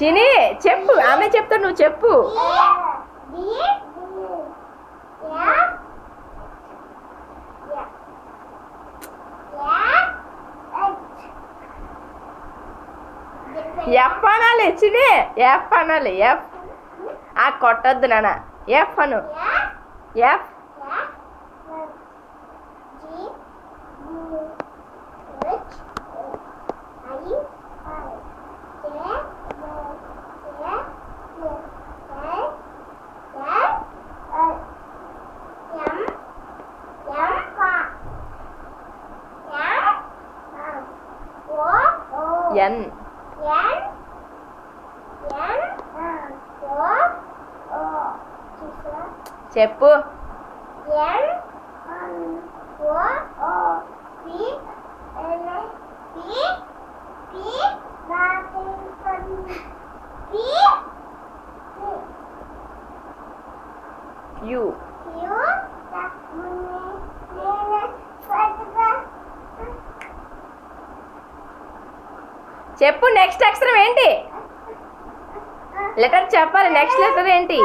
చిని చెప్పు, ఆమె చెప్తా, నువ్వు చెప్పు. ఎఫ్ అనాలి చిని, ఎఫ్ అనాలి. ఎఫ్ కొట్టద్దు నాన్న, ఎఫ్ అను. ఎఫ్ ఎన్ చెప్పు. యు చెప్పు. నెక్స్ట్ అక్షరం ఏంటి? లెటర్ చెప్పాలి. నెక్స్ట్ లెటర్ ఏంటి?